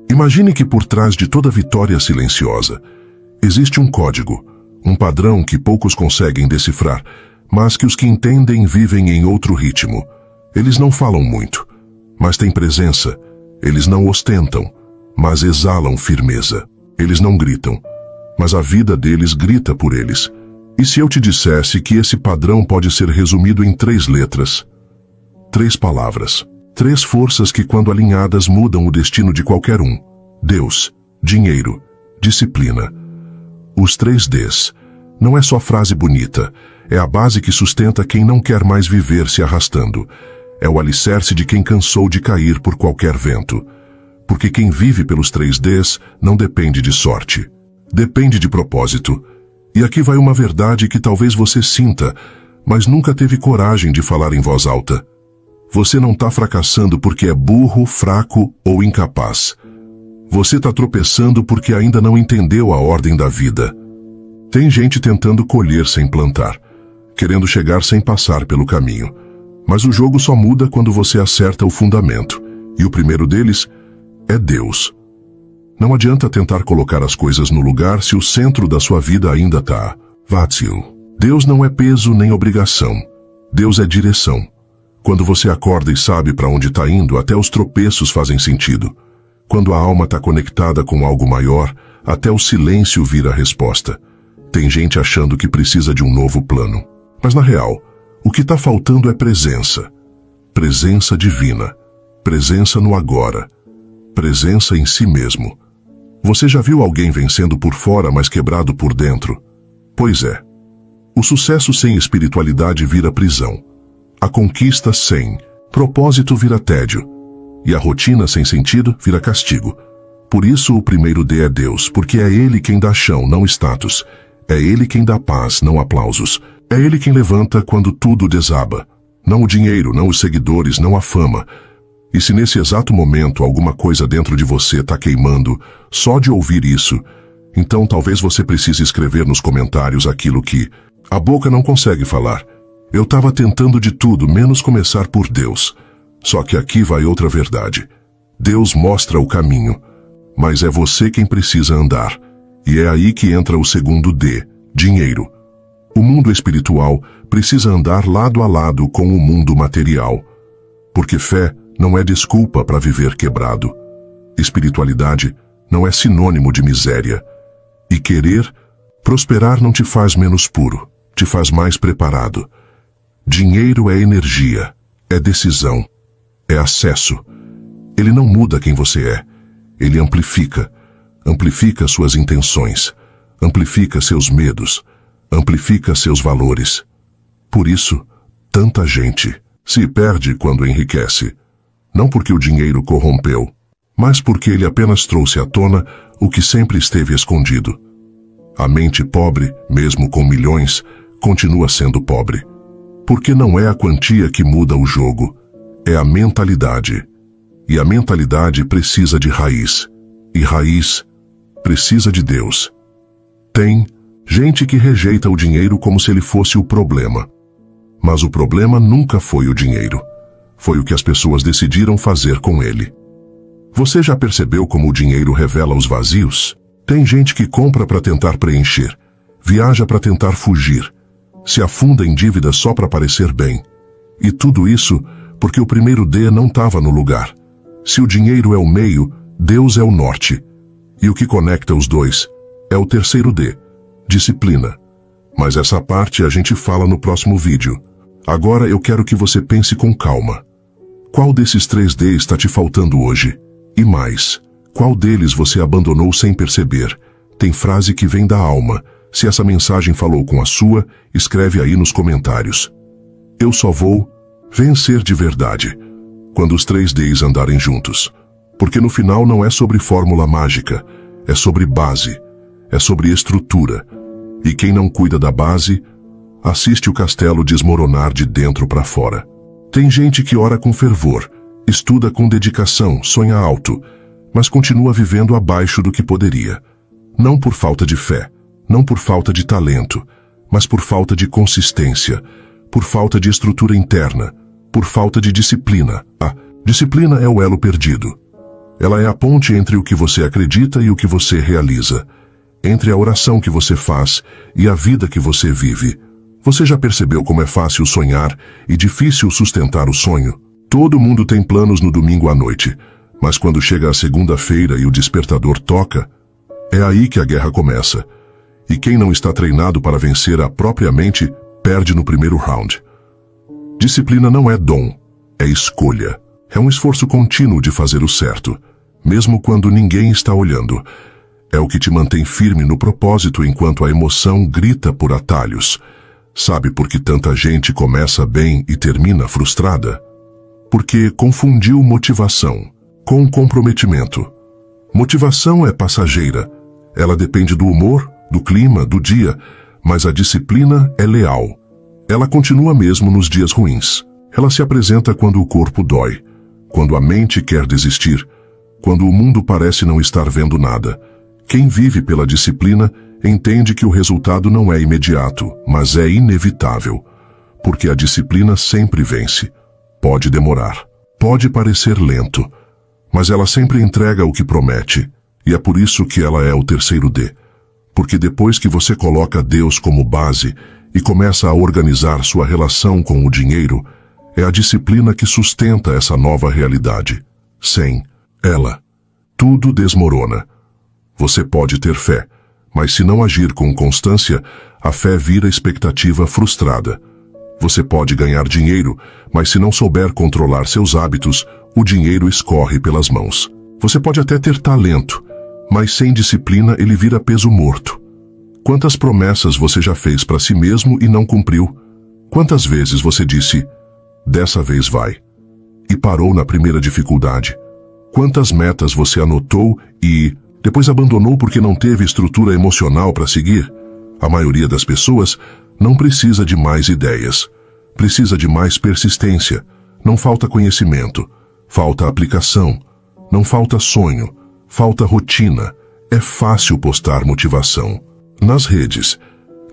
Imagine que por trás de toda vitória silenciosa existe um código, um padrão que poucos conseguem decifrar, mas que os que entendem vivem em outro ritmo. Eles não falam muito, mas têm presença. Eles não ostentam, mas exalam firmeza. Eles não gritam, mas a vida deles grita por eles. E se eu te dissesse que esse padrão pode ser resumido em 3 letras, 3 palavras, 3 forças que, quando alinhadas, mudam o destino de qualquer um: Deus, dinheiro, disciplina. Os 3 Ds. Não é só frase bonita, é a base que sustenta quem não quer mais viver se arrastando. É o alicerce de quem cansou de cair por qualquer vento. Porque quem vive pelos 3 Ds não depende de sorte. Depende de propósito. E aqui vai uma verdade que talvez você sinta, mas nunca teve coragem de falar em voz alta. Você não está fracassando porque é burro, fraco ou incapaz. Você está tropeçando porque ainda não entendeu a ordem da vida. Tem gente tentando colher sem plantar, querendo chegar sem passar pelo caminho. Mas o jogo só muda quando você acerta o fundamento. E o primeiro deles é Deus. Não adianta tentar colocar as coisas no lugar se o centro da sua vida ainda está vazio. Deus não é peso nem obrigação. Deus é direção. Quando você acorda e sabe para onde está indo, até os tropeços fazem sentido. Quando a alma está conectada com algo maior, até o silêncio vira a resposta. Tem gente achando que precisa de um novo plano. Mas na real, o que está faltando é presença. Presença divina. Presença no agora. Presença em si mesmo. Você já viu alguém vencendo por fora, mas quebrado por dentro? Pois é. O sucesso sem espiritualidade vira prisão. A conquista sem propósito vira tédio. E a rotina sem sentido vira castigo. Por isso o primeiro D é Deus, porque é Ele quem dá chão, não status. É Ele quem dá paz, não aplausos. É Ele quem levanta quando tudo desaba. Não o dinheiro, não os seguidores, não a fama. E se nesse exato momento alguma coisa dentro de você está queimando, só de ouvir isso, então talvez você precise escrever nos comentários aquilo que a boca não consegue falar. Eu estava tentando de tudo, menos começar por Deus. Só que aqui vai outra verdade. Deus mostra o caminho, mas é você quem precisa andar. E é aí que entra o segundo D, dinheiro. O mundo espiritual precisa andar lado a lado com o mundo material. Porque fé não é desculpa para viver quebrado. Espiritualidade não é sinônimo de miséria. E querer prosperar não te faz menos puro, te faz mais preparado. Dinheiro é energia, é decisão, é acesso. Ele não muda quem você é. Ele amplifica suas intenções, amplifica seus medos, amplifica seus valores. Por isso, tanta gente se perde quando enriquece. Não porque o dinheiro corrompeu, mas porque ele apenas trouxe à tona o que sempre esteve escondido. A mente pobre, mesmo com milhões, continua sendo pobre. Porque não é a quantia que muda o jogo, é a mentalidade. E a mentalidade precisa de raiz. E raiz precisa de Deus. Tem gente que rejeita o dinheiro como se ele fosse o problema. Mas o problema nunca foi o dinheiro. Foi o que as pessoas decidiram fazer com ele. Você já percebeu como o dinheiro revela os vazios? Tem gente que compra para tentar preencher, viaja para tentar fugir, se afunda em dívidas só para parecer bem. E tudo isso porque o primeiro D não estava no lugar. Se o dinheiro é o meio, Deus é o norte. E o que conecta os dois é o terceiro D, disciplina. Mas essa parte a gente fala no próximo vídeo. Agora eu quero que você pense com calma. Qual desses 3 D está te faltando hoje? E mais, qual deles você abandonou sem perceber? Tem frase que vem da alma. Se essa mensagem falou com a sua, escreve aí nos comentários. Eu só vou vencer de verdade quando os 3 Ds andarem juntos. Porque no final não é sobre fórmula mágica, é sobre base, é sobre estrutura. E quem não cuida da base, assiste o castelo desmoronar de dentro para fora. Tem gente que ora com fervor, estuda com dedicação, sonha alto, mas continua vivendo abaixo do que poderia. Não por falta de fé, não por falta de talento, mas por falta de consistência, por falta de estrutura interna, por falta de disciplina. A disciplina é o elo perdido. Ela é a ponte entre o que você acredita e o que você realiza, entre a oração que você faz e a vida que você vive. Você já percebeu como é fácil sonhar e difícil sustentar o sonho? Todo mundo tem planos no domingo à noite, mas quando chega a segunda-feira e o despertador toca, é aí que a guerra começa. E quem não está treinado para vencer a própria mente, perde no primeiro round. Disciplina não é dom, é escolha. É um esforço contínuo de fazer o certo, mesmo quando ninguém está olhando. É o que te mantém firme no propósito enquanto a emoção grita por atalhos. Sabe por que tanta gente começa bem e termina frustrada? Porque confundiu motivação com comprometimento. Motivação é passageira. Ela depende do humor, do clima, do dia, mas a disciplina é leal. Ela continua mesmo nos dias ruins. Ela se apresenta quando o corpo dói, quando a mente quer desistir, quando o mundo parece não estar vendo nada. Quem vive pela disciplina entende que o resultado não é imediato, mas é inevitável, porque a disciplina sempre vence. Pode demorar, pode parecer lento, mas ela sempre entrega o que promete, e é por isso que ela é o terceiro D. Porque depois que você coloca Deus como base e começa a organizar sua relação com o dinheiro, é a disciplina que sustenta essa nova realidade. Sem ela, tudo desmorona. Você pode ter fé, mas se não agir com constância, a fé vira expectativa frustrada. Você pode ganhar dinheiro, mas se não souber controlar seus hábitos, o dinheiro escorre pelas mãos. Você pode até ter talento, mas sem disciplina ele vira peso morto. Quantas promessas você já fez para si mesmo e não cumpriu? Quantas vezes você disse, dessa vez vai, e parou na primeira dificuldade? Quantas metas você anotou e depois abandonou porque não teve estrutura emocional para seguir? A maioria das pessoas não precisa de mais ideias, precisa de mais persistência. Não falta conhecimento, falta aplicação, não falta sonho, falta rotina. É fácil postar motivação nas redes.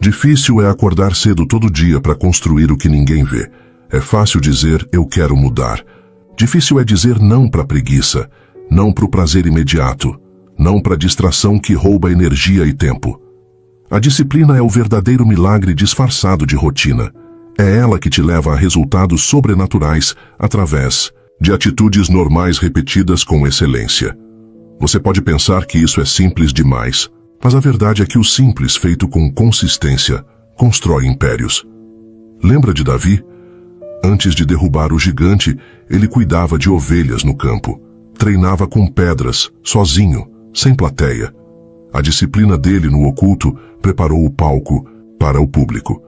Difícil é acordar cedo todo dia para construir o que ninguém vê. É fácil dizer eu quero mudar. Difícil é dizer não para a preguiça, não para o prazer imediato, não para a distração que rouba energia e tempo. A disciplina é o verdadeiro milagre disfarçado de rotina. É ela que te leva a resultados sobrenaturais através de atitudes normais repetidas com excelência. Você pode pensar que isso é simples demais, mas a verdade é que o simples feito com consistência constrói impérios. Lembra de Davi? Antes de derrubar o gigante, ele cuidava de ovelhas no campo. Treinava com pedras, sozinho, sem plateia. A disciplina dele no oculto preparou o palco para o público.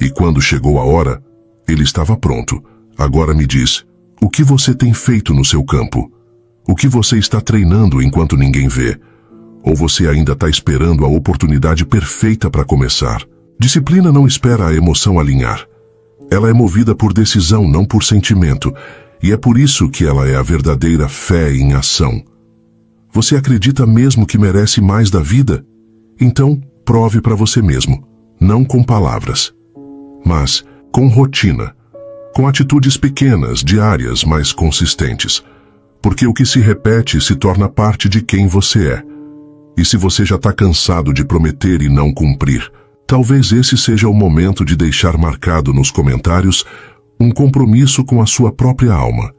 E quando chegou a hora, ele estava pronto. Agora me diz, o que você tem feito no seu campo? O que você está treinando enquanto ninguém vê? Ou você ainda está esperando a oportunidade perfeita para começar? Disciplina não espera a emoção alinhar. Ela é movida por decisão, não por sentimento. E é por isso que ela é a verdadeira fé em ação. Você acredita mesmo que merece mais da vida? Então, prove para você mesmo. Não com palavras, mas com rotina. Com atitudes pequenas, diárias, mas consistentes. Porque o que se repete se torna parte de quem você é. E se você já está cansado de prometer e não cumprir, talvez esse seja o momento de deixar marcado nos comentários um compromisso com a sua própria alma.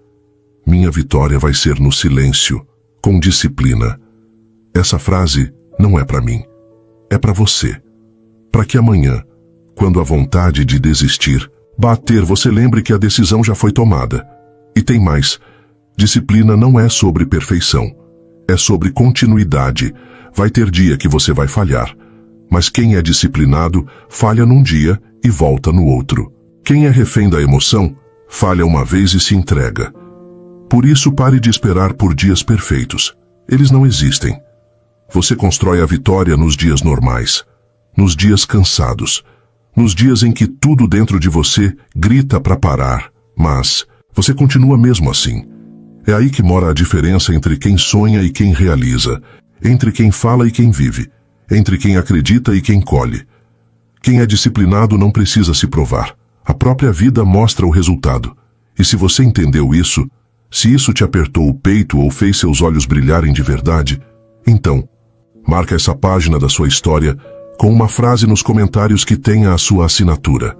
Minha vitória vai ser no silêncio, com disciplina. Essa frase não é para mim, é para você. Para que amanhã, quando a vontade de desistir bater, você lembre que a decisão já foi tomada. E tem mais. Disciplina não é sobre perfeição, é sobre continuidade. Vai ter dia que você vai falhar, mas quem é disciplinado falha num dia e volta no outro. Quem é refém da emoção falha uma vez e se entrega. Por isso, pare de esperar por dias perfeitos. Eles não existem. Você constrói a vitória nos dias normais, nos dias cansados, nos dias em que tudo dentro de você grita para parar, mas você continua mesmo assim. É aí que mora a diferença entre quem sonha e quem realiza, entre quem fala e quem vive, entre quem acredita e quem colhe. Quem é disciplinado não precisa se provar. A própria vida mostra o resultado. E se você entendeu isso, Se isso te apertou o peito ou fez seus olhos brilharem de verdade, então, marca essa página da sua história com uma frase nos comentários que tenha a sua assinatura.